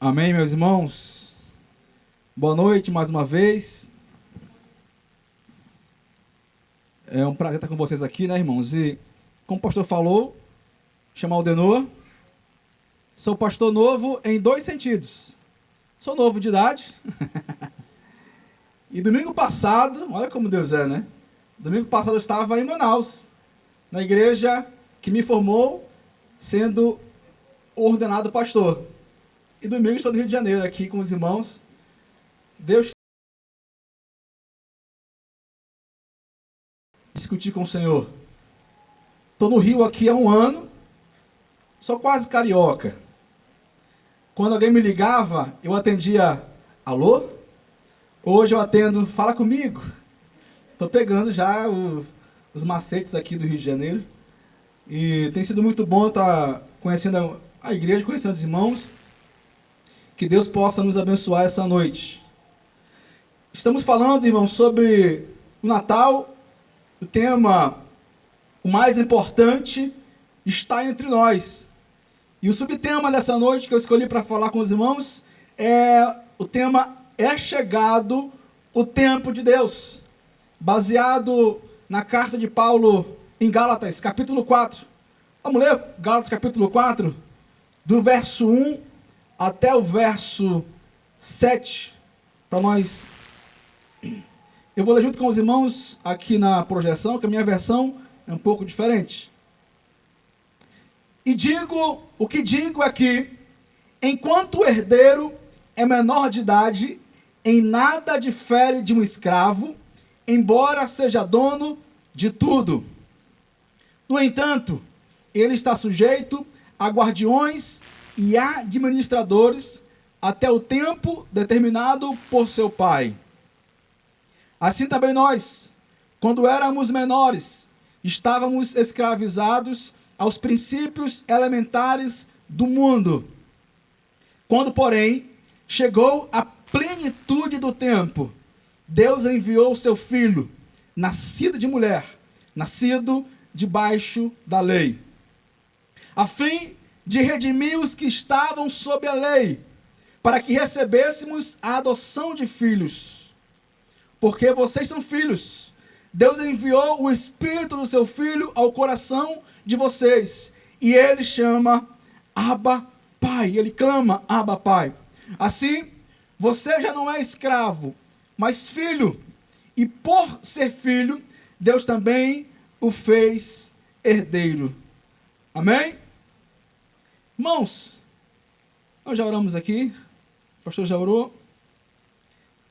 Amém, meus irmãos? Boa noite mais uma vez. É um prazer estar com vocês aqui, né, irmãos? E, como o pastor falou, chama Aldenor. Sou pastor novo em dois sentidos. Sou novo de idade. E domingo passado, olha como Deus é, né? Domingo passado eu estava em Manaus, na igreja que me formou, sendo ordenado pastor. E domingo estou no Rio de Janeiro aqui com os irmãos. Deus discutir com o Senhor. Estou no Rio aqui há um ano. Sou quase carioca. Quando alguém me ligava, eu atendia, alô? Hoje eu atendo, fala comigo. Estou pegando já os macetes aqui do Rio de Janeiro. E tem sido muito bom estar conhecendo a igreja, conhecendo os irmãos. Que Deus possa nos abençoar essa noite. Estamos falando, irmãos, sobre o Natal. O tema, o mais importante, está entre nós. E o subtema dessa noite que eu escolhi para falar com os irmãos é o tema É Chegado o Tempo de Deus. Baseado na carta de Paulo em Gálatas, capítulo 4. Vamos ler Gálatas, capítulo 4, do verso 1 até o verso 7, para nós. Eu vou ler junto com os irmãos aqui na projeção, que a minha versão é um pouco diferente. E o que digo é que, enquanto o herdeiro é menor de idade, em nada difere de um escravo, embora seja dono de tudo. No entanto, ele está sujeito a guardiões e administradores até o tempo determinado por seu pai. Assim também nós, quando éramos menores, estávamos escravizados aos princípios elementares do mundo. Quando, porém, chegou a plenitude do tempo, Deus enviou seu Filho, nascido de mulher, nascido debaixo da lei, a fim de redimir os que estavam sob a lei, para que recebêssemos a adoção de filhos. Porque vocês são filhos. Deus enviou o Espírito do seu Filho ao coração de vocês, e ele chama Abba Pai, ele clama Abba Pai. Assim, você já não é escravo, mas filho, e por ser filho, Deus também o fez herdeiro. Amém? Irmãos, nós já oramos aqui, o pastor já orou.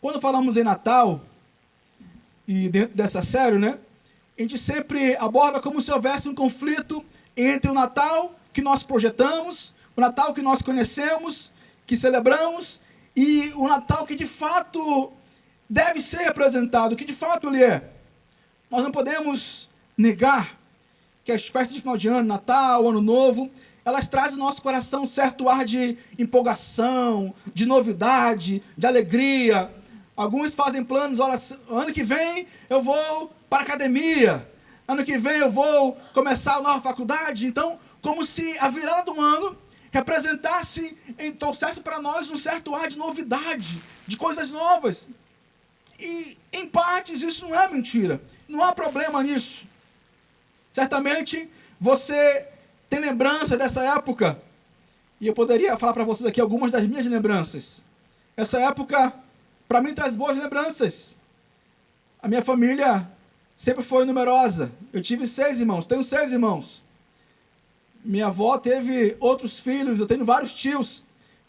Quando falamos em Natal, e dentro dessa série, né, a gente sempre aborda como se houvesse um conflito entre o Natal que nós projetamos, o Natal que nós conhecemos, que celebramos, e o Natal que de fato deve ser representado, que de fato ele é. Nós não podemos negar que as festas de final de ano, Natal, Ano Novo, elas trazem no nosso coração um certo ar de empolgação, de novidade, de alegria. Alguns fazem planos, olha, ano que vem eu vou para a academia, ano que vem eu vou começar a nova faculdade. Então, como se a virada do ano representasse, trouxesse para nós um certo ar de novidade, de coisas novas. E, em partes, isso não é mentira, não há problema nisso. Certamente, você tem lembrança dessa época, e eu poderia falar para vocês aqui algumas das minhas lembranças. Essa época, para mim, traz boas lembranças. A minha família sempre foi numerosa. Eu tive 6 irmãos, tenho 6 irmãos. Minha avó teve outros filhos, eu tenho vários tios.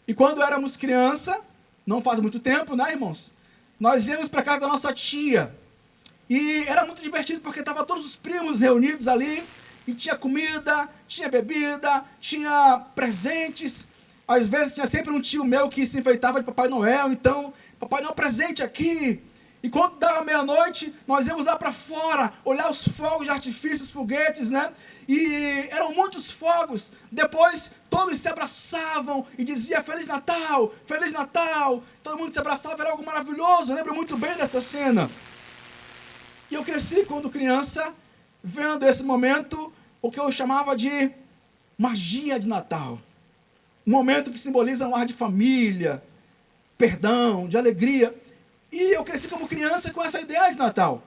E quando éramos criança, não faz muito tempo, né, irmãos? Nós íamos para casa da nossa tia. E era muito divertido porque estavam todos os primos reunidos ali. E tinha comida, tinha bebida, tinha presentes. Às vezes tinha sempre um tio meu que se enfeitava de Papai Noel. Então, Papai Noel presente aqui. E quando dava meia-noite, nós íamos lá para fora, olhar os fogos de artifício, os foguetes, né? E eram muitos fogos. Depois, todos se abraçavam e diziam Feliz Natal, Feliz Natal. Todo mundo se abraçava, era algo maravilhoso. Eu lembro muito bem dessa cena. E eu cresci quando criança, vendo esse momento, o que eu chamava de magia de Natal. um momento que simboliza um ar de família, perdão, de alegria. E eu cresci como criança com essa ideia de Natal.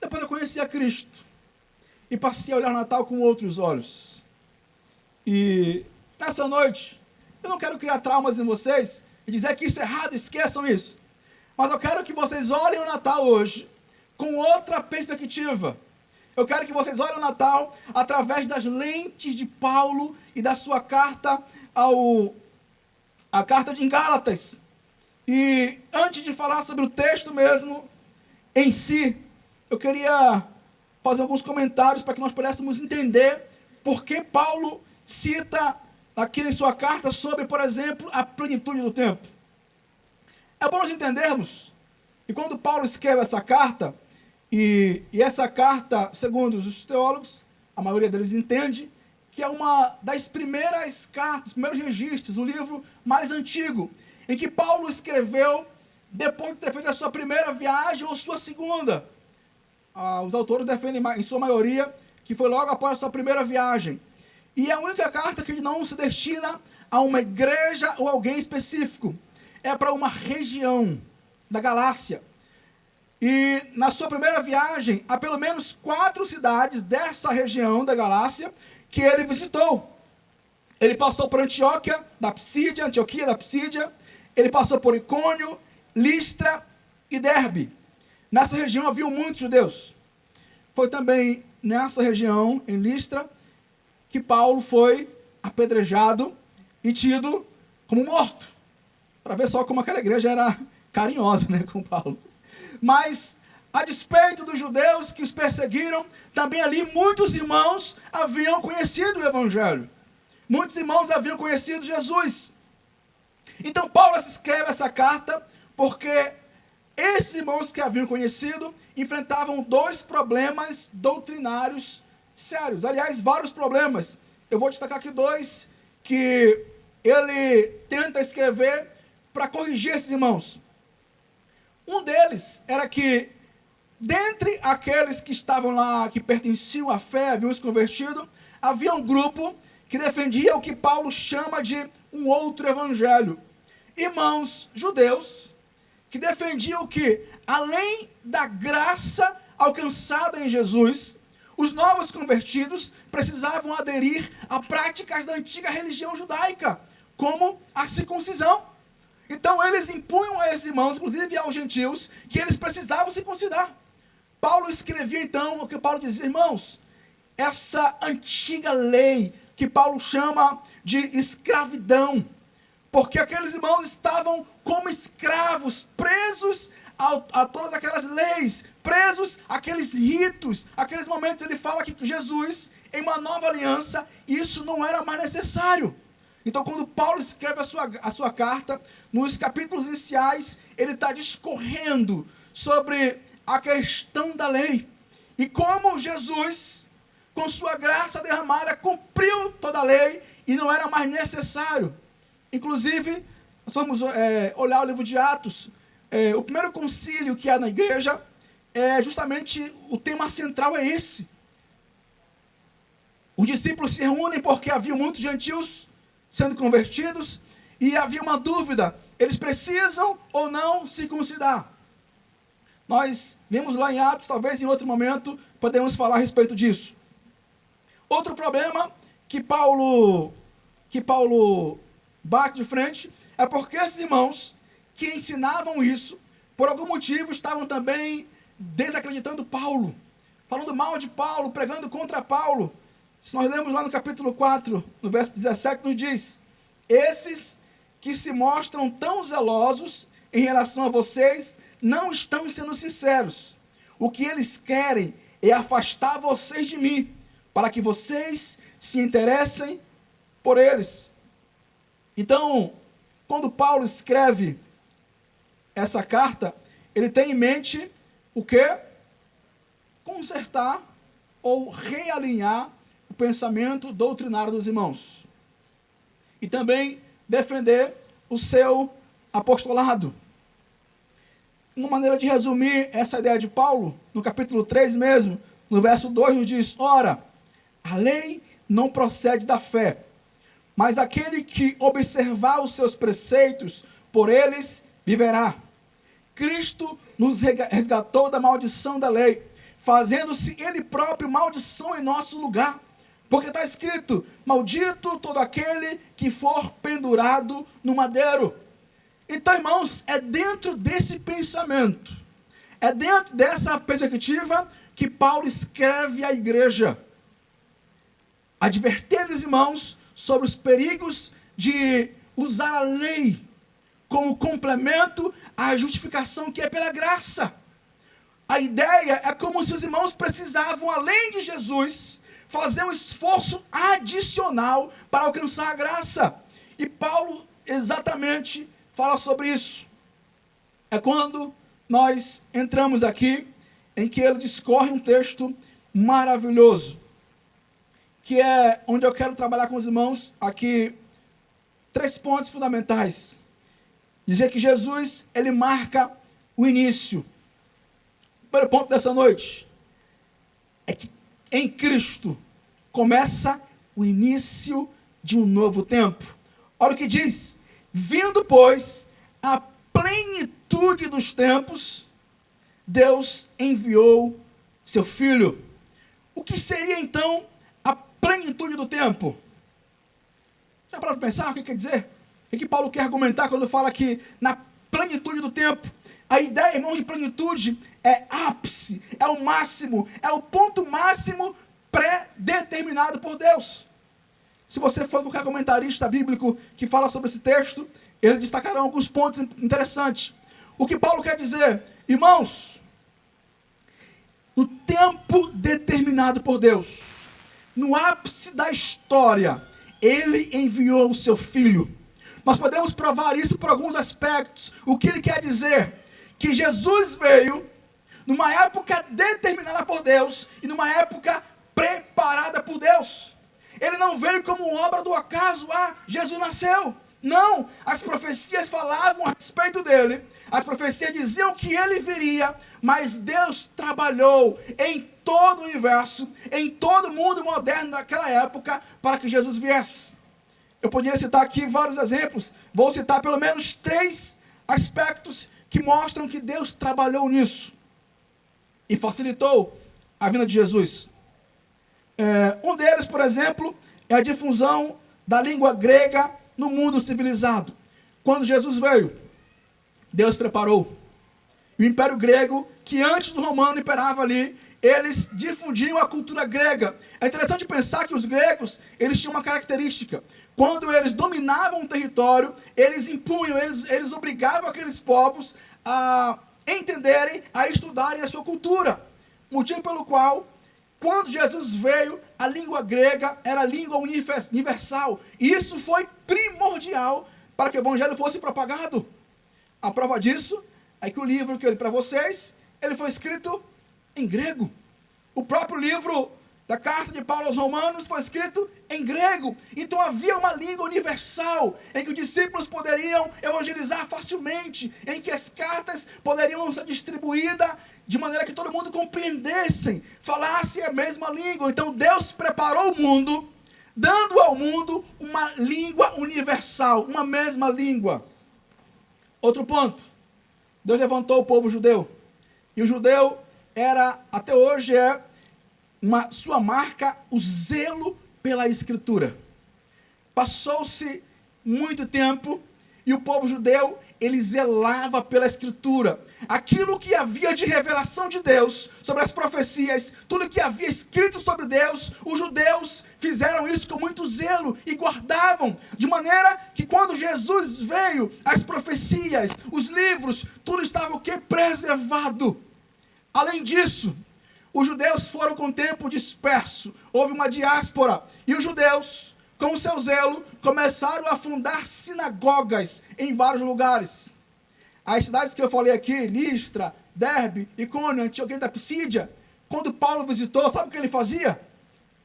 Depois eu conheci a Cristo e passei a olhar o Natal com outros olhos. E nessa noite, eu não quero criar traumas em vocês e dizer que isso é errado, esqueçam isso. Mas eu quero que vocês olhem o Natal hoje com outra perspectiva. Eu quero que vocês olhem o Natal através das lentes de Paulo e da sua carta a carta de Gálatas. E antes de falar sobre o texto mesmo em si, eu queria fazer alguns comentários para que nós pudéssemos entender por que Paulo cita aqui em sua carta sobre, por exemplo, a plenitude do tempo. É bom nós entendermos, e quando Paulo escreve essa carta, e essa carta, segundo os teólogos, a maioria deles entende, que é uma das primeiras cartas, primeiros registros, o livro mais antigo, em que Paulo escreveu depois de ter feito a sua primeira viagem ou sua segunda. Os autores defendem, em sua maioria, que foi logo após a sua primeira viagem. E é a única carta que não se destina a uma igreja ou alguém específico. É para uma região da Galácia. E na sua primeira viagem, há pelo menos 4 cidades dessa região da Galácia que ele visitou. Ele passou por Antioquia da Psídia, ele passou por Icônio, Listra e Derbe. Nessa região haviam muitos judeus. Foi também nessa região, em Listra, que Paulo foi apedrejado e tido como morto. Para ver só como aquela igreja era carinhosa, né, com Paulo. Mas, a despeito dos judeus que os perseguiram, também ali muitos irmãos haviam conhecido o Evangelho. Muitos irmãos haviam conhecido Jesus. Então, Paulo escreve essa carta porque esses irmãos que haviam conhecido enfrentavam 2 problemas doutrinários sérios. Aliás, vários problemas. Eu vou destacar aqui 2 que ele tenta escrever para corrigir esses irmãos. Um deles era que, dentre aqueles que estavam lá, que pertenciam à fé, haviam se convertido, havia um grupo que defendia o que Paulo chama de um outro evangelho. Irmãos judeus que defendiam que, além da graça alcançada em Jesus, os novos convertidos precisavam aderir a práticas da antiga religião judaica, como a circuncisão. Então eles impunham a esses irmãos, inclusive aos gentios, que eles precisavam circuncidar. Paulo escrevia então o que Paulo dizia: irmãos, essa antiga lei que Paulo chama de escravidão, porque aqueles irmãos estavam como escravos, presos a todas aquelas leis, presos àqueles ritos, aqueles momentos. Ele fala que Jesus, em uma nova aliança, isso não era mais necessário. Então, quando Paulo escreve a sua carta, nos capítulos iniciais, ele está discorrendo sobre a questão da lei. E como Jesus, com sua graça derramada, cumpriu toda a lei e não era mais necessário. Inclusive, nós vamos olhar o livro de Atos. O primeiro concílio que há na igreja, justamente o tema central é esse. Os discípulos se reúnem porque havia muitos gentios sendo convertidos, e havia uma dúvida: eles precisam ou não circuncidar? Nós vimos lá em Atos, talvez em outro momento podemos falar a respeito disso. Outro problema que Paulo bate de frente é porque esses irmãos que ensinavam isso, por algum motivo estavam também desacreditando Paulo, falando mal de Paulo, pregando contra Paulo. Se nós lemos lá no capítulo 4, no verso 17, nos diz: esses que se mostram tão zelosos em relação a vocês não estão sendo sinceros. O que eles querem é afastar vocês de mim, para que vocês se interessem por eles. Então, quando Paulo escreve essa carta, ele tem em mente o quê? Consertar ou realinhar o pensamento doutrinário dos irmãos. E também defender o seu apostolado. Uma maneira de resumir essa ideia de Paulo, no capítulo 3 mesmo, no verso 2 nos diz: ora, a lei não procede da fé, mas aquele que observar os seus preceitos, por eles viverá. Cristo nos resgatou da maldição da lei, fazendo-se ele próprio maldição em nosso lugar. Porque está escrito: maldito todo aquele que for pendurado no madeiro. Então, irmãos, é dentro desse pensamento, é dentro dessa perspectiva que Paulo escreve à igreja, advertendo os irmãos sobre os perigos de usar a lei como complemento à justificação que é pela graça. A ideia é como se os irmãos precisavam, além de Jesus, fazer um esforço adicional para alcançar a graça. E Paulo exatamente fala sobre isso. É quando nós entramos aqui, em que ele discorre um texto maravilhoso, que é onde eu quero trabalhar com os irmãos aqui 3 pontos fundamentais. Dizer que Jesus, ele marca o início. O primeiro ponto dessa noite é que em Cristo começa o início de um novo tempo. Olha o que diz: vindo, pois, a plenitude dos tempos, Deus enviou seu Filho. O que seria então a plenitude do tempo? Já parou para pensar o que quer dizer? O que Paulo quer argumentar quando fala que na plenitude do tempo? A ideia, irmão, de plenitude é ápice, é o máximo, é o ponto máximo pré-determinado por Deus. Se você for qualquer comentarista bíblico que fala sobre esse texto, ele destacará alguns pontos interessantes. O que Paulo quer dizer? Irmãos, no tempo determinado por Deus, no ápice da história, ele enviou o seu Filho. Nós podemos provar isso por alguns aspectos. O que ele quer dizer? Que Jesus veio numa época determinada por Deus e numa época preparada por Deus. Ele não veio como obra do acaso. Jesus nasceu. Não, as profecias falavam a respeito dele. As profecias diziam que ele viria, mas Deus trabalhou em todo o universo, em todo o mundo moderno daquela época, para que Jesus viesse. Eu poderia citar aqui vários exemplos. Vou citar pelo menos 3 aspectos que mostram que Deus trabalhou nisso e facilitou a vinda de Jesus. Um deles, por exemplo, é a difusão da língua grega no mundo civilizado. Quando Jesus veio, Deus preparou. E o Império Grego, que antes do romano imperava ali, eles difundiam a cultura grega. É interessante pensar que os gregos, eles tinham uma característica. Quando eles dominavam um território, eles impunham, eles obrigavam aqueles povos a entenderem, a estudarem a sua cultura. Motivo pelo qual, quando Jesus veio, a língua grega era a língua universal. E isso foi primordial para que o evangelho fosse propagado. A prova disso é que o livro que eu li para vocês, ele foi escrito em grego. O próprio livro da carta de Paulo aos Romanos foi escrito em grego. Então havia uma língua universal em que os discípulos poderiam evangelizar facilmente, em que as cartas poderiam ser distribuídas de maneira que todo mundo compreendesse, falasse a mesma língua. Então Deus preparou o mundo, dando ao mundo uma língua universal, uma mesma língua. Outro ponto, Deus levantou o povo judeu. E o judeu era, até hoje sua marca, o zelo pela Escritura. Passou-se muito tempo e o povo judeu, ele zelava pela Escritura. Aquilo que havia de revelação de Deus, sobre as profecias, tudo que havia escrito sobre Deus, os judeus fizeram isso com muito zelo e guardavam, de maneira que quando Jesus veio, as profecias, os livros, tudo estava o quê? Preservado. Além disso, os judeus foram com o tempo disperso, houve uma diáspora, e os judeus, com o seu zelo, começaram a fundar sinagogas em vários lugares. As cidades que eu falei aqui, Listra, Derbe, Icônio, Antioquia da Psídia, quando Paulo visitou, sabe o que ele fazia?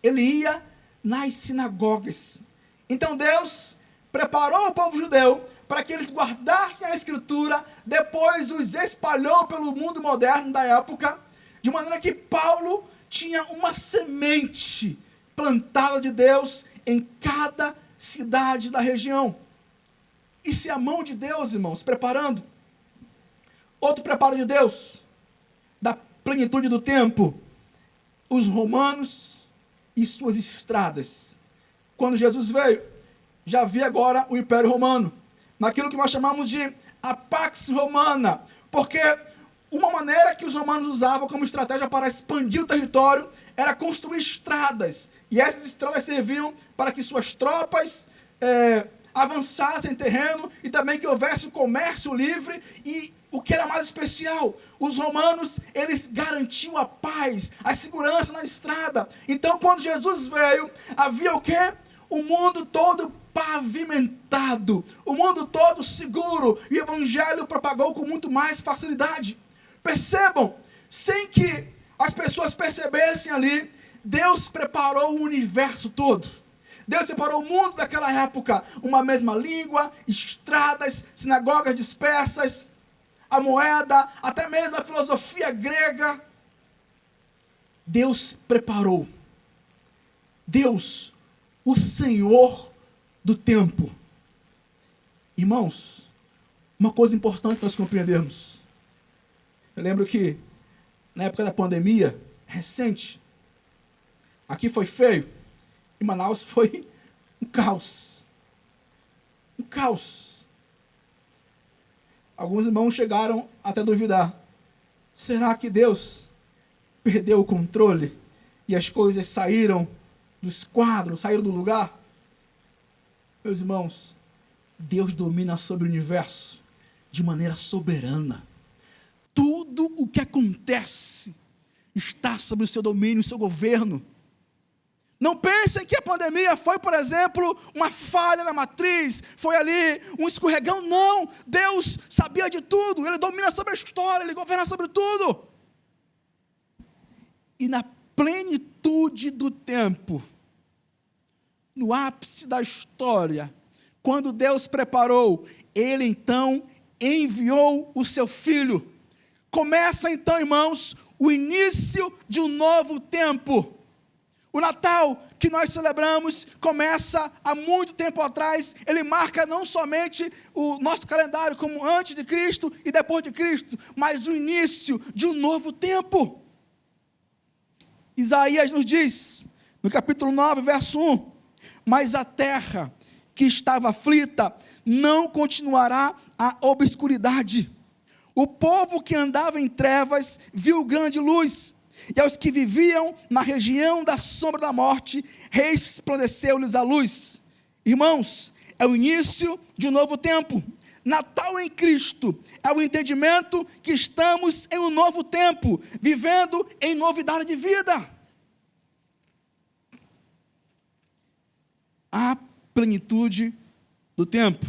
Ele ia nas sinagogas. Então Deus preparou o povo judeu para que eles guardassem a Escritura, depois os espalhou pelo mundo moderno da época, de maneira que Paulo tinha uma semente plantada de Deus em cada cidades da região. Isso é a mão de Deus, irmãos, preparando. Outro preparo de Deus, da plenitude do tempo, os romanos e suas estradas. Quando Jesus veio, já havia agora o Império Romano, naquilo que nós chamamos de a Pax Romana, porque uma maneira que os romanos usavam como estratégia para expandir o território era construir estradas, e essas estradas serviam para que suas tropas avançassem em terreno, e também que houvesse o comércio livre. E o que era mais especial, os romanos, eles garantiam a paz, a segurança na estrada. Então, quando Jesus veio, havia o quê? O mundo todo pavimentado, o mundo todo seguro, e o evangelho propagou com muito mais facilidade. Percebam, sem que as pessoas percebessem ali, Deus preparou o universo todo. Deus preparou o mundo daquela época, uma mesma língua, estradas, sinagogas dispersas, a moeda, até mesmo a filosofia grega. Deus preparou. Deus, o Senhor do tempo. Irmãos, uma coisa importante nós compreendermos. Eu lembro que na época da pandemia recente, aqui foi feio, em Manaus foi um caos. Um caos. Alguns irmãos chegaram até a duvidar. Será que Deus perdeu o controle e as coisas saíram dos quadros, saíram do lugar? Meus irmãos, Deus domina sobre o universo de maneira soberana. Tudo o que acontece está sob o seu domínio, o seu governo. Não pensem que a pandemia foi, por exemplo, uma falha na matriz, foi ali um escorregão. Não, Deus sabia de tudo, Ele domina sobre a história, Ele governa sobre tudo. E na plenitude do tempo, no ápice da história, quando Deus preparou, Ele então enviou o seu Filho. Começa então, irmãos, o início de um novo tempo. O Natal que nós celebramos começa há muito tempo atrás. Ele marca não somente o nosso calendário como antes de Cristo e depois de Cristo, mas o início de um novo tempo. Isaías nos diz, no capítulo 9, verso 1, mas a terra que estava aflita não continuará a obscuridade. O povo que andava em trevas viu grande luz, e aos que viviam na região da sombra da morte, resplandeceu-lhes a luz. Irmãos, é o início de um novo tempo. Natal em Cristo é o entendimento que estamos em um novo tempo, vivendo em novidade de vida. A plenitude do tempo.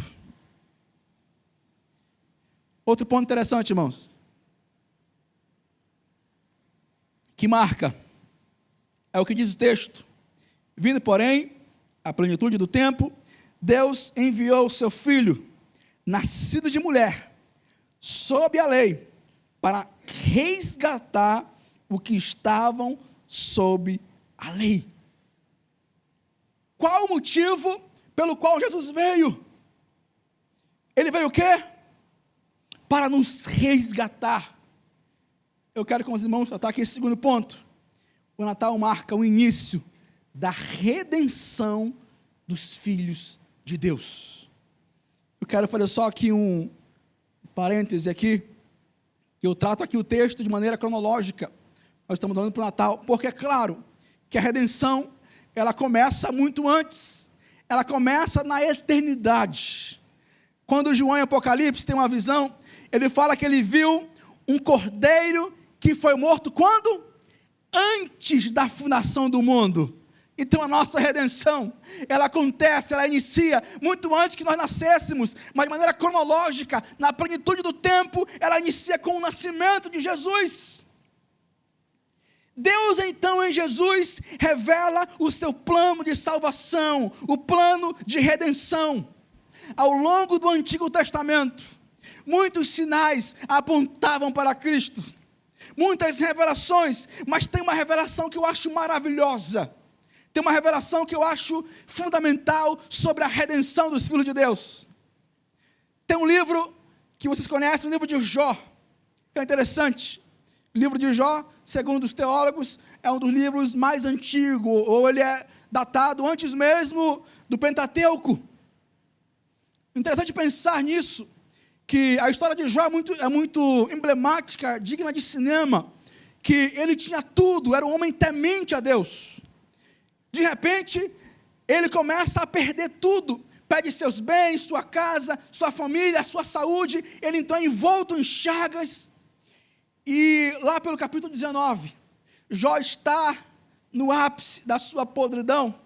Outro ponto interessante, irmãos, que marca, é o que diz o texto: vindo, porém, a plenitude do tempo, Deus enviou o seu Filho, nascido de mulher, sob a lei, para resgatar o que estavam sob a lei. Qual o motivo pelo qual Jesus veio? Ele veio o quê? Para nos resgatar. Eu quero com os irmãos tratar aqui esse segundo ponto. O Natal marca o início da redenção dos filhos de Deus. Eu quero fazer só aqui um parêntese aqui, que eu trato aqui o texto de maneira cronológica. Nós estamos falando para o Natal, porque é claro que a redenção, ela começa muito antes. Ela começa na eternidade. Quando João em Apocalipse tem uma visão, ele fala que ele viu um cordeiro que foi morto quando? Antes da fundação do mundo. Então a nossa redenção, ela acontece, ela inicia muito antes que nós nascêssemos, mas de maneira cronológica, na plenitude do tempo, ela inicia com o nascimento de Jesus. Deus então em Jesus revela o seu plano de salvação, o plano de redenção. Ao longo do Antigo Testamento, muitos sinais apontavam para Cristo, muitas revelações, mas tem uma revelação que eu acho maravilhosa. tem uma revelação que eu acho fundamental sobre a redenção dos filhos de Deus. Tem um livro que vocês conhecem, o livro de Jó, que é interessante. O livro de Jó, segundo os teólogos, é um dos livros mais antigos, ou ele é datado antes mesmo do Pentateuco. Interessante pensar nisso, que a história de Jó é muito emblemática, digna de cinema, que ele tinha tudo, era um homem temente a Deus. De repente, ele começa a perder tudo, perde seus bens, sua casa, sua família, sua saúde, ele então é envolto em chagas, e lá pelo capítulo 19, Jó está no ápice da sua podridão.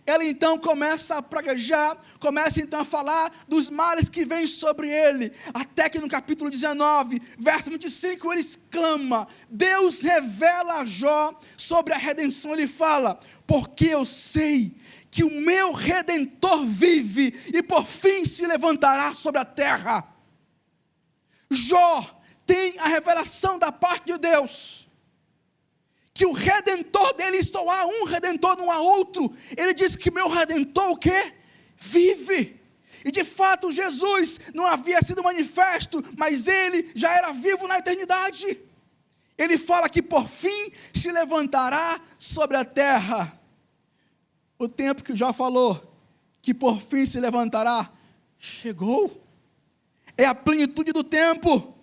Ele então começa a praguejar, começa então a falar dos males que vêm sobre ele, até que no capítulo 19, verso 25, ele exclama, Deus revela a Jó sobre a redenção, ele fala, porque eu sei que o meu Redentor vive, e por fim se levantará sobre a terra. Jó tem a revelação da parte de Deus, que o Redentor dele, só há um Redentor, não há outro. Ele diz que meu Redentor, o quê? Vive. E de fato Jesus não havia sido manifesto, mas ele já era vivo na eternidade. Ele fala que por fim se levantará sobre a terra. O tempo que Jó falou, que por fim se levantará, chegou. É a plenitude do tempo.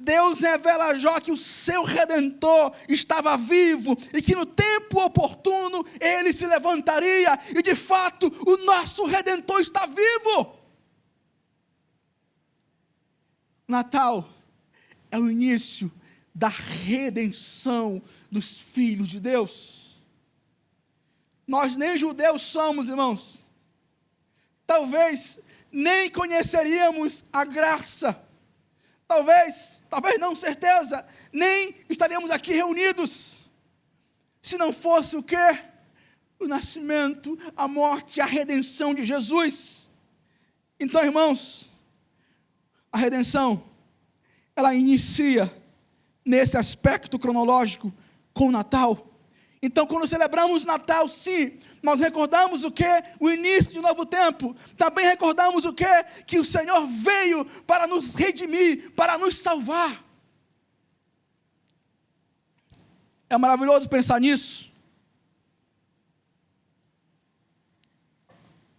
Deus revela a Jó que o seu Redentor estava vivo e que no tempo oportuno ele se levantaria, e de fato o nosso Redentor está vivo. Natal é o início da redenção dos filhos de Deus. Nós nem judeus somos, irmãos. Talvez nem conheceríamos a graça. Talvez não, certeza, nem estaríamos aqui reunidos, se não fosse o quê? O nascimento, a morte e a redenção de Jesus. Então, irmãos, a redenção, ela inicia nesse aspecto cronológico com o Natal. Então, quando celebramos Natal, sim, nós recordamos o quê? O início de um novo tempo. Também recordamos o quê? Que o Senhor veio para nos redimir, para nos salvar. É maravilhoso pensar nisso.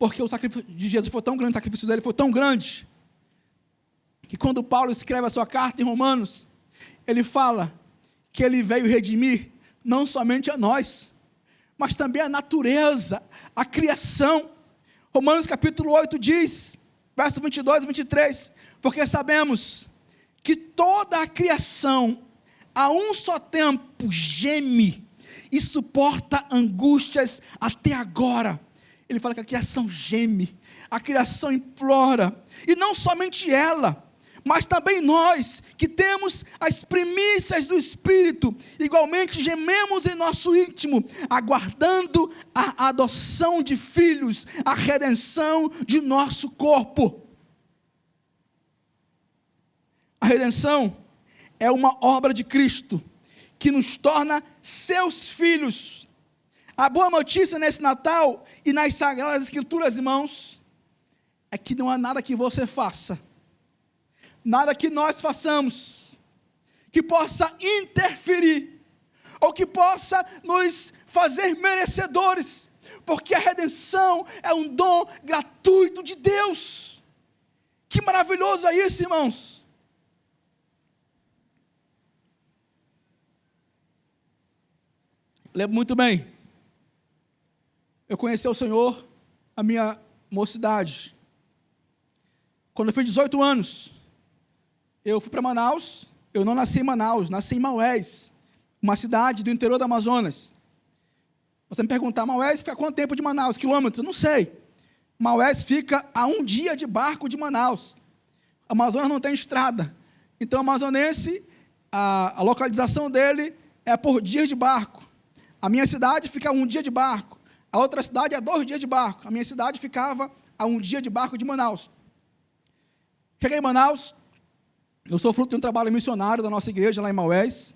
Porque o sacrifício de Jesus foi tão grande, o sacrifício dele foi tão grande, que quando Paulo escreve a sua carta em Romanos, ele fala que ele veio redimir não somente a nós, mas também a natureza, a criação. Romanos capítulo 8 diz, verso 22 e 23, porque sabemos que toda a criação, a um só tempo, geme e suporta angústias até agora. Ele fala que a criação geme, a criação implora, e não somente ela, mas também nós, que temos as primícias do Espírito, igualmente gememos em nosso íntimo, aguardando a adoção de filhos, a redenção de nosso corpo. A redenção é uma obra de Cristo, que nos torna seus filhos. A boa notícia nesse Natal, e nas Sagradas Escrituras, irmãos, é que não há nada que você faça, nada que nós façamos, que possa interferir, ou que possa nos fazer merecedores, porque a redenção é um dom gratuito de Deus. Que maravilhoso é isso, irmãos. Lembro muito bem, eu conheci o Senhor na minha mocidade, quando eu fiz 18 anos, eu fui para Manaus. Eu não nasci em Manaus, nasci em Maués, uma cidade do interior do Amazonas. Você me perguntar, Maués fica a quanto tempo de Manaus? Quilômetros? Eu não sei. Maués fica a 1 dia de barco de Manaus. A Amazonas não tem estrada. Então, o amazonense, a localização dele é por dias de barco. A minha cidade fica a 1 dia de barco. A outra cidade é 2 dias de barco. A minha cidade ficava a 1 dia de barco de Manaus. Cheguei em Manaus. Eu sou fruto de um trabalho missionário da nossa igreja lá em Maués,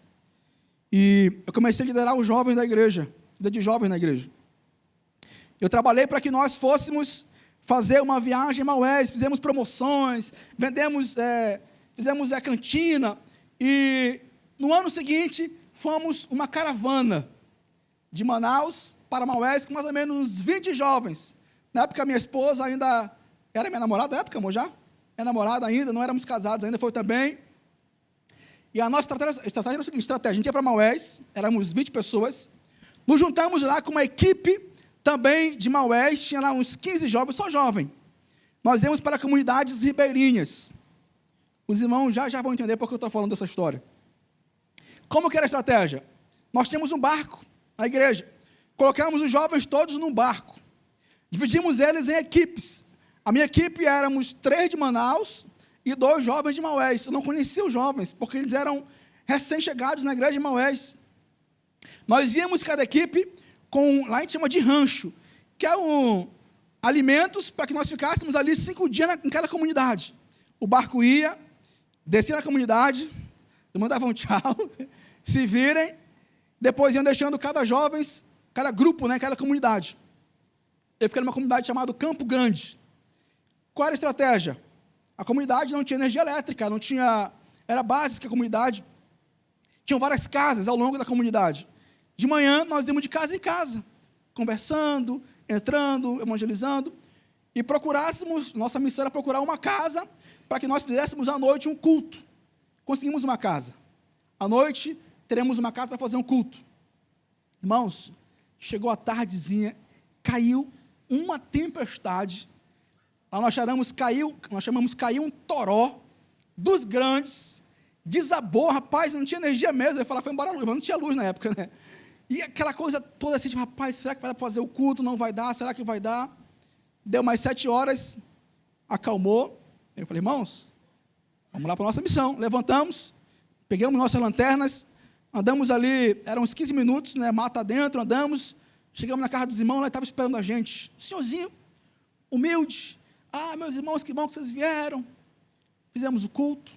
e eu comecei a liderar os jovens da igreja, de jovens na igreja. Eu trabalhei para que nós fôssemos fazer uma viagem em Maués, fizemos promoções, fizemos a cantina, e no ano seguinte fomos uma caravana de Manaus para Maués com mais ou menos uns 20 jovens. Na época minha esposa ainda era minha namorada, na época, amor, já? Minha namorada ainda, não éramos casados ainda, foi também. E a nossa estratégia era o seguinte, a gente ia para Maués, éramos 20 pessoas, nos juntamos lá com uma equipe também de Maués, tinha lá uns 15 jovens, só jovem. Nós íamos para comunidades ribeirinhas. Os irmãos já vão entender porque eu estou falando dessa história. Como que era a estratégia? Nós tínhamos um barco na igreja, colocamos os jovens todos num barco, dividimos eles em equipes. A minha equipe éramos 3 de Manaus e 2 jovens de Maués. Eu não conhecia os jovens, porque eles eram recém-chegados na igreja de Maués. Nós íamos cada equipe lá a gente chama de rancho, que é alimentos para que nós ficássemos ali 5 dias em cada comunidade. O barco ia, descia na comunidade, mandavam tchau, se virem, depois iam deixando cada grupo, cada comunidade. Eu fiquei numa comunidade chamada Campo Grande. Qual era a estratégia? A comunidade não tinha energia elétrica, era básica a comunidade. Tinham várias casas ao longo da comunidade. De manhã, nós íamos de casa em casa, conversando, entrando, evangelizando, e nossa missão era procurar uma casa, para que nós fizéssemos à noite um culto. Conseguimos uma casa. À noite, teremos uma casa para fazer um culto. Irmãos, chegou a tardezinha, caiu uma tempestade, lá nós chamamos caiu um toró, dos grandes, desabou, rapaz, não tinha energia mesmo, eu ia falar, foi embora a luz, mas não tinha luz na época, né? E aquela coisa toda assim, rapaz, será que vai dar para fazer o culto? Não vai dar, será que vai dar? Deu mais 7 horas, acalmou. Eu falei, irmãos, vamos lá para a nossa missão. Levantamos, pegamos nossas lanternas, andamos ali, eram uns 15 minutos, mata dentro, andamos, chegamos na casa dos irmãos, lá estava esperando a gente. Senhorzinho, humilde, meus irmãos, que bom que vocês vieram. Fizemos o culto,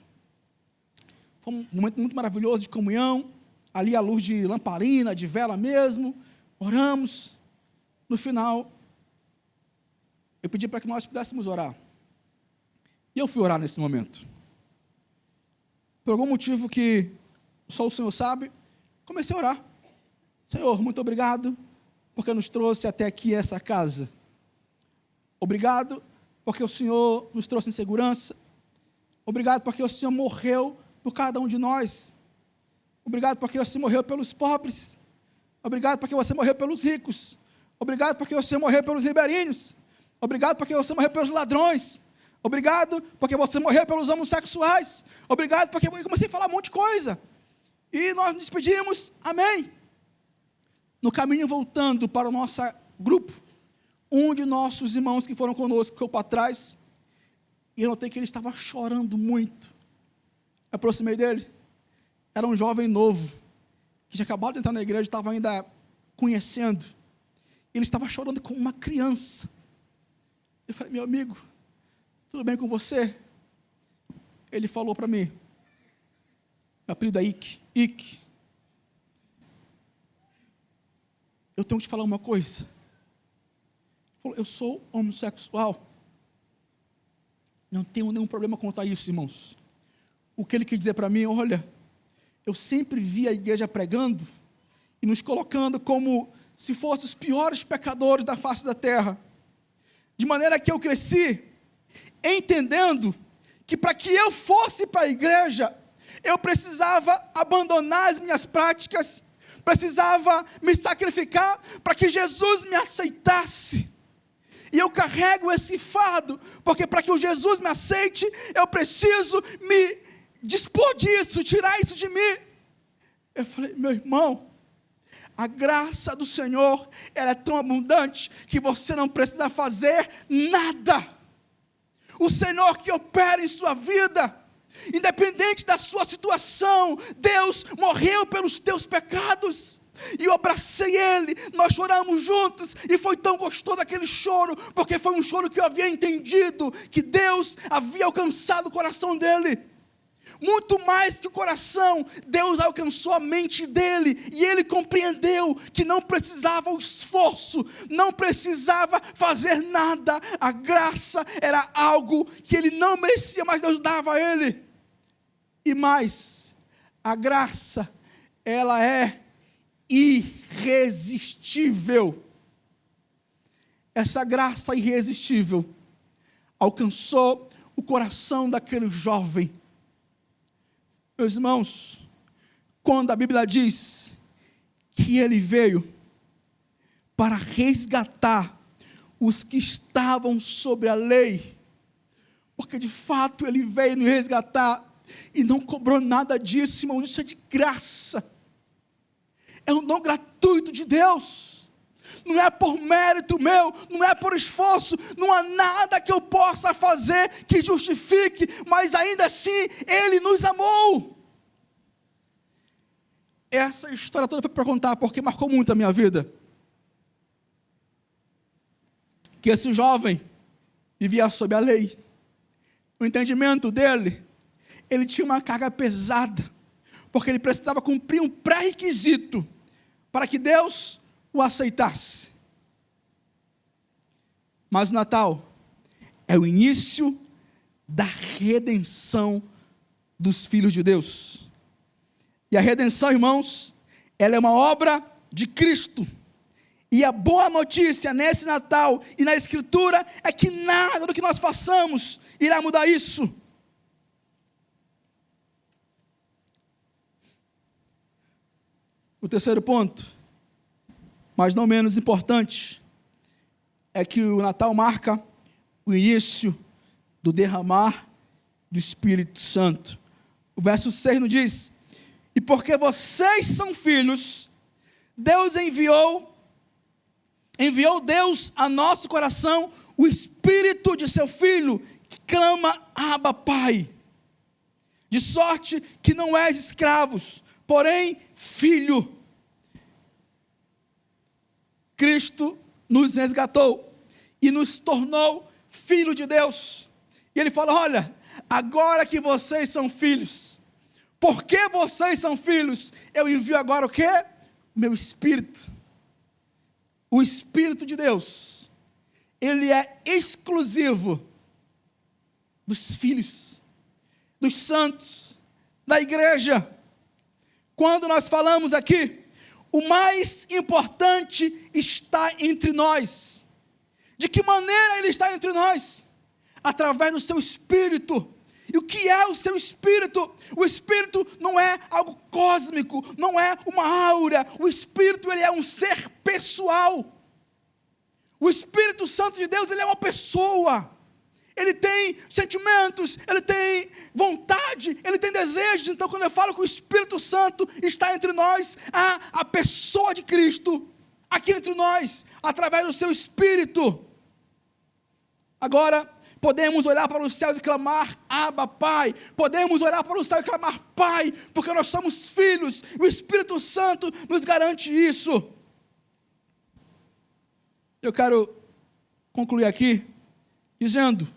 foi um momento muito maravilhoso de comunhão, ali à luz de lamparina, de vela mesmo, oramos. No final, eu pedi para que nós pudéssemos orar. E eu fui orar nesse momento. Por algum motivo que só o Senhor sabe, comecei a orar. Senhor, muito obrigado, porque nos trouxe até aqui essa casa. Obrigado, porque o Senhor nos trouxe em segurança. Obrigado, porque o Senhor morreu por cada um de nós. Obrigado porque você morreu pelos pobres. Obrigado porque você morreu pelos ricos. Obrigado porque você morreu pelos ribeirinhos. Obrigado porque você morreu pelos ladrões. Obrigado porque você morreu pelos homossexuais. Obrigado porque eu comecei a falar um monte de coisa. E nós nos despedimos. Amém. No caminho voltando para o nosso grupo, um de nossos irmãos que foram conosco ficou para trás. E eu notei que ele estava chorando muito. Eu aproximei dele. Era um jovem novo, que tinha acabado de entrar na igreja, estava ainda conhecendo. Ele estava chorando como uma criança. Eu falei, meu amigo, tudo bem com você? Ele falou para mim, meu apelido é Ike. Eu tenho que te falar uma coisa. Ele falou, eu sou homossexual. Não tenho nenhum problema quanto a isso, irmãos. O que ele quis dizer para mim, olha, eu sempre vi a igreja pregando e nos colocando como se fossem os piores pecadores da face da terra. De maneira que eu cresci entendendo que para que eu fosse para a igreja, eu precisava abandonar as minhas práticas, precisava me sacrificar para que Jesus me aceitasse. E eu carrego esse fardo, porque para que o Jesus me aceite, eu preciso me dispor disso, tirar isso de mim. Eu falei, meu irmão, a graça do Senhor, ela é tão abundante, que você não precisa fazer nada. O Senhor que opera em sua vida, independente da sua situação, Deus morreu pelos teus pecados. E eu abracei ele, nós choramos juntos, e foi tão gostoso aquele choro, porque foi um choro que eu havia entendido, que Deus havia alcançado o coração dele. Muito mais que o coração, Deus alcançou a mente dele, e ele compreendeu que não precisava o esforço, não precisava fazer nada, a graça era algo que ele não merecia, mas Deus dava a ele. E mais, a graça, ela é irresistível. Essa graça irresistível alcançou o coração daquele jovem. Meus irmãos, quando a Bíblia diz que ele veio para resgatar os que estavam sobre a lei, porque de fato ele veio nos resgatar e não cobrou nada disso, irmão, isso é de graça, é um dom gratuito de Deus. Não é por mérito meu, não é por esforço, não há nada que eu possa fazer que justifique, mas ainda assim, Ele nos amou. Essa história toda foi para contar, porque marcou muito a minha vida. Que esse jovem vivia sob a lei. O entendimento dele, ele tinha uma carga pesada, porque ele precisava cumprir um pré-requisito, para que Deus o aceitasse. Mas o Natal é o início da redenção dos filhos de Deus. E a redenção, irmãos, ela é uma obra de Cristo. E a boa notícia nesse Natal e na Escritura é que nada do que nós façamos irá mudar isso. O terceiro ponto, mas não menos importante, é que o Natal marca o início do derramar do Espírito Santo. O verso 6 nos diz: e porque vocês são filhos, Deus enviou Deus a nosso coração o Espírito de seu Filho, que clama, Abba, Pai. De sorte que não és escravos, porém filho. Cristo nos resgatou e nos tornou filho de Deus. E Ele fala: olha, agora que vocês são filhos, porque vocês são filhos, eu envio agora o quê? Meu Espírito. O Espírito de Deus, Ele é exclusivo dos filhos, dos santos, da igreja. Quando nós falamos aqui, o mais importante está entre nós. De que maneira Ele está entre nós? Através do seu Espírito. E o que é o seu Espírito? O Espírito não é algo cósmico, não é uma áurea. O Espírito, ele é um ser pessoal. O Espírito Santo de Deus, ele é uma pessoa. Ele tem sentimentos, ele tem vontade, ele tem desejos. Então, quando eu falo que o Espírito Santo está entre nós, há a pessoa de Cristo aqui entre nós, através do seu Espírito. Agora, podemos olhar para os céus e clamar, Abba, Pai. Podemos olhar para o céu e clamar, Pai, porque nós somos filhos. O Espírito Santo nos garante isso. Eu quero concluir aqui dizendo: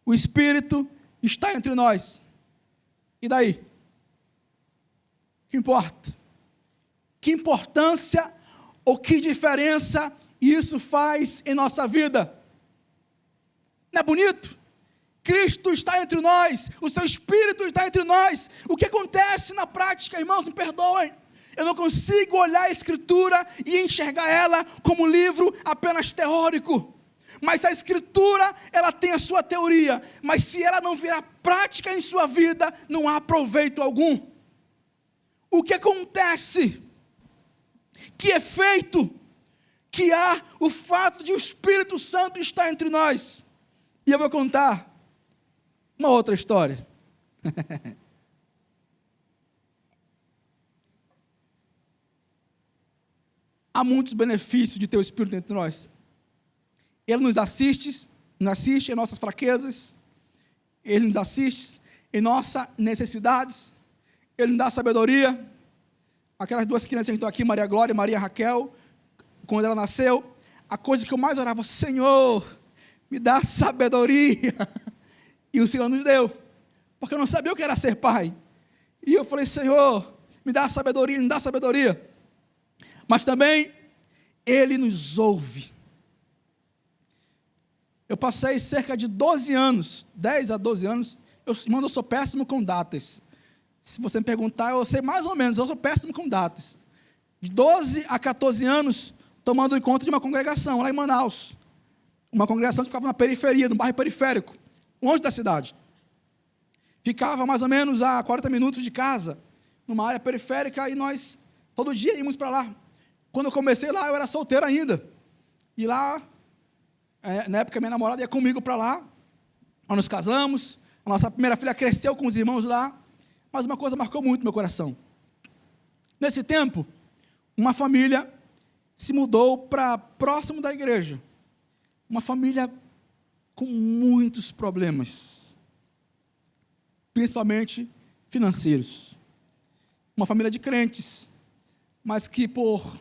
o Espírito está entre nós. E daí? O que importa? Que importância ou que diferença isso faz em nossa vida? Não é bonito? Cristo está entre nós, o seu Espírito está entre nós. O que acontece na prática, irmãos, me perdoem, eu não consigo olhar a Escritura e enxergar ela como um livro apenas teórico. Mas a Escritura, ela tem a sua teoria, mas se ela não virar prática em sua vida, não há proveito algum. O que acontece? Que efeito que há o fato de o Espírito Santo estar entre nós? E eu vou contar uma outra história. Há muitos benefícios de ter o Espírito entre nós. Ele nos assiste em nossas fraquezas, Ele nos assiste em nossas necessidades, Ele nos dá sabedoria. Aquelas duas crianças que estão aqui, Maria Glória e Maria Raquel, quando ela nasceu, a coisa que eu mais orava: Senhor, me dá sabedoria. E o Senhor nos deu. porque eu não sabia o que era ser pai. E eu falei, Senhor, me dá sabedoria, me dá sabedoria. Mas também, Ele nos ouve. Eu passei cerca de 12 anos, 10 a 12 anos, irmão, eu sou péssimo com datas. Se você me perguntar, eu sei mais ou menos, eu sou péssimo com datas. De 12 a 14 anos, tomando conta de uma congregação lá em Manaus. Uma congregação que ficava na periferia, no bairro periférico, longe da cidade. Ficava mais ou menos a 40 minutos de casa, numa área periférica, e nós todo dia íamos para lá. Quando eu comecei lá, eu era solteiro ainda. E lá, na época, minha namorada ia comigo para lá. Nós nos casamos, a nossa primeira filha cresceu com os irmãos lá. Mas uma coisa marcou muito meu coração. Nesse tempo, uma família se mudou para próximo da igreja. Uma família com muitos problemas, principalmente financeiros. Uma família de crentes, mas que por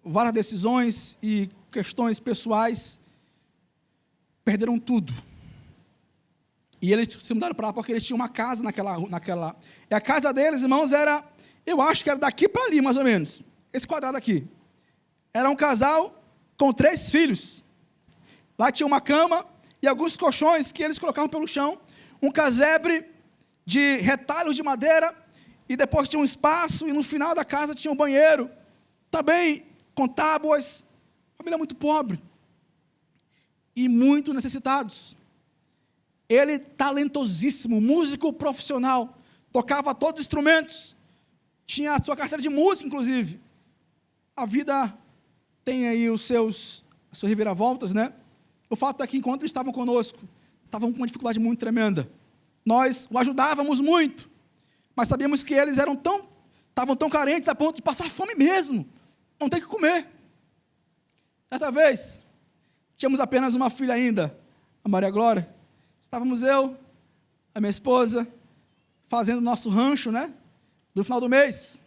várias decisões e questões pessoais, perderam tudo. E eles se mudaram para lá porque eles tinham uma casa naquela. E a casa deles, irmãos, era, eu acho que era daqui para ali, mais ou menos. Esse quadrado aqui. Era um casal com 3 filhos. Lá tinha uma cama e alguns colchões que eles colocavam pelo chão. Um casebre de retalhos de madeira. E depois tinha um espaço e no final da casa tinha um banheiro. Também com tábuas. Família muito pobre. E muito necessitados. Ele, talentosíssimo, músico profissional, tocava todos os instrumentos, tinha a sua carteira de música, inclusive. A vida tem aí as suas reviravoltas, né? O fato é que, enquanto eles estavam conosco, estavam com uma dificuldade muito tremenda. Nós o ajudávamos muito, mas sabíamos que eles estavam tão carentes a ponto de passar fome mesmo, não ter que comer. Certa vez, tínhamos apenas uma filha ainda, a Maria Glória. Estávamos eu, a minha esposa, fazendo nosso rancho, né? Do final do mês.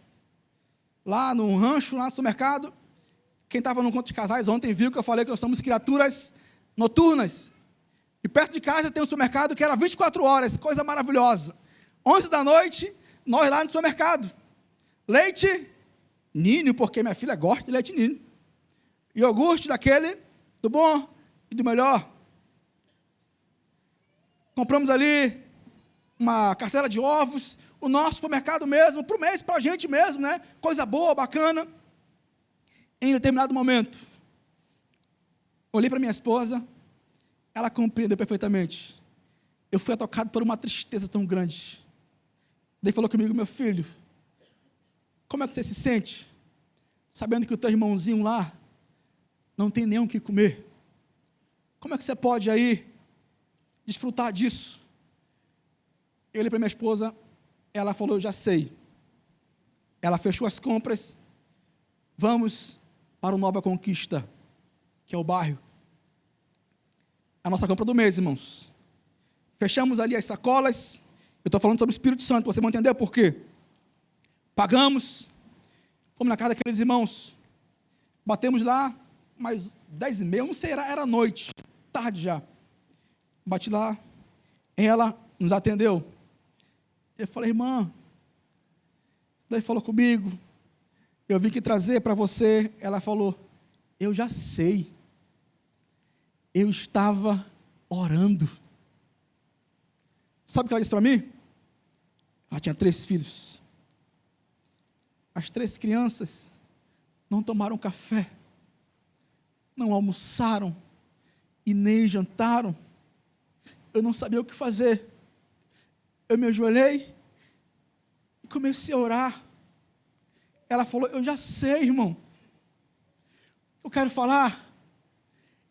Lá no rancho, lá no supermercado. Quem estava no encontro de casais ontem viu que eu falei que nós somos criaturas noturnas. E perto de casa tem um supermercado que era 24 horas, coisa maravilhosa. 11 da noite, nós lá no supermercado. Leite ninho, porque minha filha gosta de leite ninho. Iogurte daquele, do bom e do melhor. Compramos ali uma cartela de ovos, o nosso supermercado mesmo, para o mês, para a gente mesmo, né? Coisa boa, bacana. Em determinado momento, olhei para minha esposa, ela compreendeu perfeitamente. Eu fui tocado por uma tristeza tão grande. Daí falou comigo, meu filho, como é que você se sente, sabendo que o teu irmãozinho lá não tem nem o que comer? Como é que você pode aí desfrutar disso? Eu olhei para minha esposa, ela falou, eu já sei. Ela fechou as compras, vamos para o Nova Conquista, que é o bairro. A nossa compra do mês, irmãos. Fechamos ali as sacolas, eu estou falando sobre o Espírito Santo, você vai entender por quê. Pagamos, fomos na casa daqueles irmãos, batemos lá, mas 10h30, não sei, era noite, tarde já. Bati lá, ela nos atendeu. Eu falei, irmã, daí falou comigo, eu vim aqui trazer para você. Ela falou, eu já sei, eu estava orando. Sabe o que ela disse para mim? Ela tinha 3 filhos. As 3 crianças não tomaram café, não almoçaram e nem jantaram. Eu não sabia o que fazer. Eu me ajoelhei e comecei a orar. Ela falou, eu já sei, irmão. Eu quero falar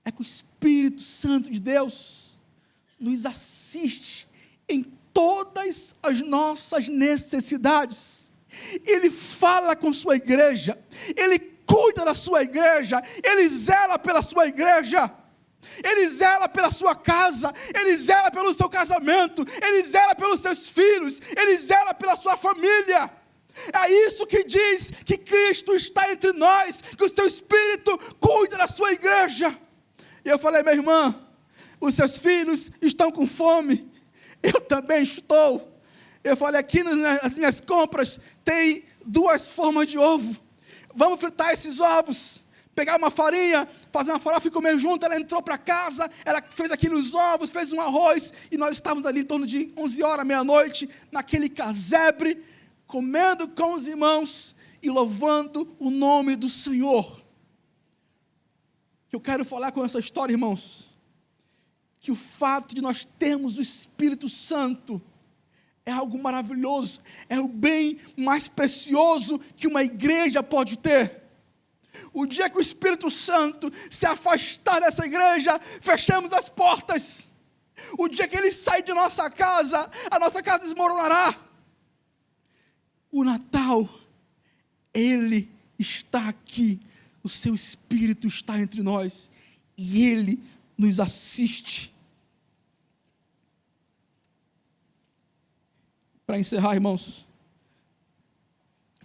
é que o Espírito Santo de Deus nos assiste em todas as nossas necessidades. Ele fala com sua igreja, Ele cuida da sua igreja, Ele zela pela sua igreja. Ele zela pela sua casa, Ele zela pelo seu casamento, Ele zela pelos seus filhos, Ele zela pela sua família. É isso que diz que Cristo está entre nós, que o seu Espírito cuida da sua igreja. E eu falei, minha irmã, os seus filhos estão com fome, Eu também estou. Eu falei, aqui nas minhas compras tem 2 formas de ovo. Vamos fritar esses ovos. Pegar uma farinha, fazer uma farofa e comer junto. Ela entrou para casa, ela fez aqueles ovos, fez um arroz. E nós estávamos ali em torno de 11 horas, meia-noite, naquele casebre, comendo com os irmãos e louvando o nome do Senhor. Que eu quero falar com essa história, irmãos, que o fato de nós termos o Espírito Santo é algo maravilhoso, é o bem mais precioso que uma igreja pode ter. O dia que o Espírito Santo se afastar dessa igreja, fechamos as portas. O dia que ele sai de nossa casa, a nossa casa desmoronará. O Natal, ele está aqui, o seu Espírito está entre nós e ele nos assiste. Para encerrar, irmãos,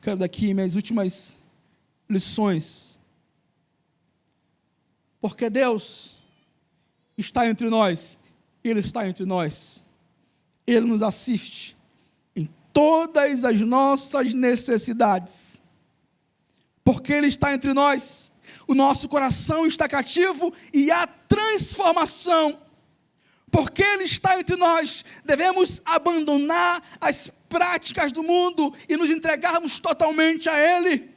quero daqui minhas últimas lições. Porque Deus está entre nós, Ele está entre nós, Ele nos assiste em todas as nossas necessidades. Porque Ele está entre nós, o nosso coração está cativo e há transformação. Porque Ele está entre nós, devemos abandonar as práticas do mundo e nos entregarmos totalmente a Ele.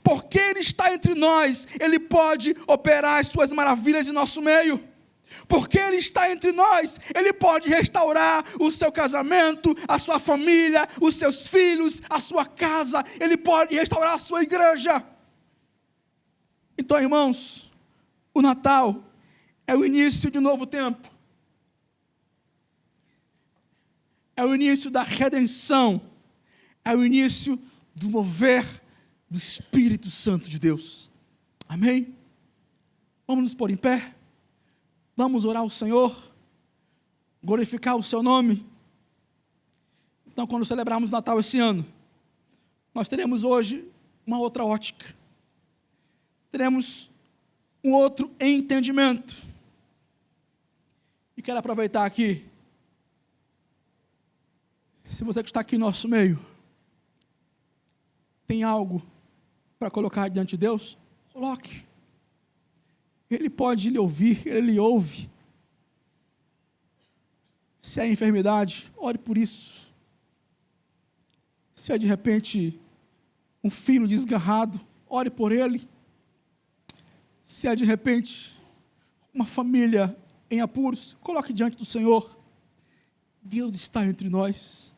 Porque Ele está entre nós, Ele pode operar as suas maravilhas em nosso meio. Porque Ele está entre nós, Ele pode restaurar o seu casamento, a sua família, os seus filhos, a sua casa. Ele pode restaurar a sua igreja. Então, irmãos, o Natal é o início de um novo tempo. É o início da redenção. É o início do mover do Espírito Santo de Deus. Amém? Vamos nos pôr em pé. Vamos orar ao Senhor. Glorificar o seu nome. Então, quando celebrarmos Natal esse ano, nós teremos hoje uma outra ótica. Teremos um outro entendimento. E quero aproveitar aqui. Se você que está aqui em nosso meio tem algo para colocar diante de Deus, coloque. Ele pode lhe ouvir, Ele lhe ouve. Se é enfermidade, ore por isso. Se é de repente um filho desgarrado, ore por ele. Se é de repente uma família em apuros, coloque diante do Senhor. Deus está entre nós.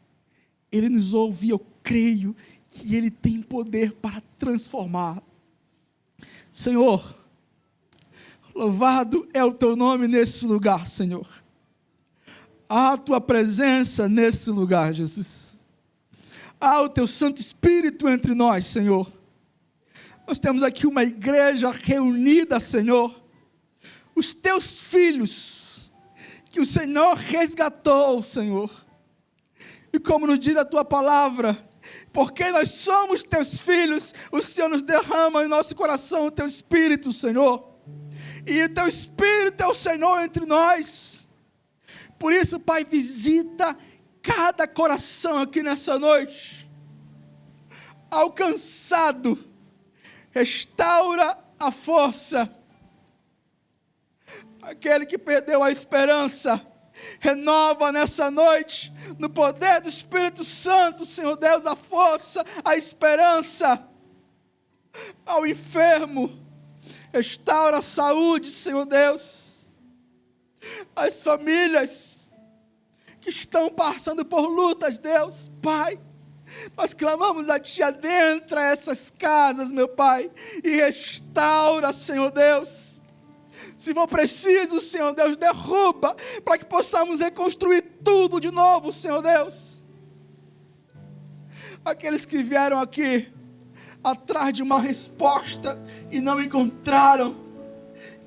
Ele nos ouve e eu creio que Ele tem poder para transformar. Senhor, louvado é o Teu nome nesse lugar, Senhor. Há a Tua presença nesse lugar, Jesus. Há o Teu Santo Espírito entre nós, Senhor. Nós temos aqui uma igreja reunida, Senhor. Os Teus filhos, que o Senhor resgatou, Senhor. E como nos diz a Tua palavra, porque nós somos Teus filhos, o Senhor nos derrama em nosso coração o Teu Espírito, Senhor. E o Teu Espírito é o Senhor entre nós. Por isso, Pai, visita cada coração aqui nessa noite. Alcançado, restaura a força. Aquele que perdeu a esperança, renova nessa noite, no poder do Espírito Santo, Senhor Deus, a força, a esperança. Ao enfermo, restaura a saúde, Senhor Deus. As famílias que estão passando por lutas, Deus, Pai, nós clamamos a Ti, adentra essas casas, meu Pai, e restaura, Senhor Deus. Se for preciso, Senhor Deus, derruba, para que possamos reconstruir tudo de novo, Senhor Deus. Aqueles que vieram aqui, atrás de uma resposta, e não encontraram,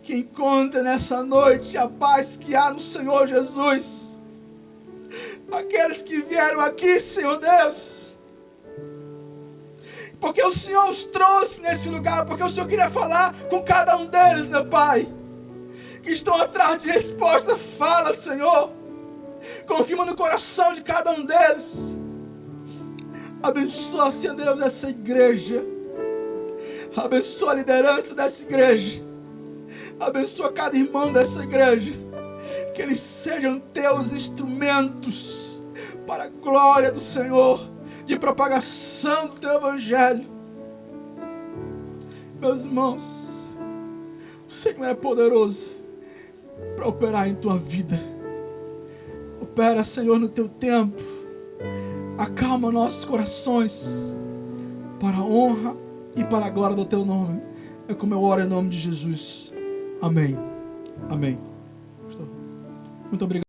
que encontrem nessa noite a paz que há no Senhor Jesus. Aqueles que vieram aqui, Senhor Deus, porque o Senhor os trouxe nesse lugar, porque o Senhor queria falar com cada um deles, meu Pai, que estão atrás de resposta. Fala, Senhor, Confirma no coração de cada um deles. Abençoa, Senhor Deus, essa igreja. Abençoa a liderança dessa igreja. Abençoa cada irmão dessa igreja. Que eles sejam teus instrumentos para a glória do Senhor, de propagação do teu evangelho. Meus irmãos, o Senhor é poderoso para operar em tua vida. Opera, Senhor, no teu tempo. Acalma nossos corações para a honra e para a glória do teu nome. É como eu oro em nome de Jesus. Amém. Amém. Muito obrigado.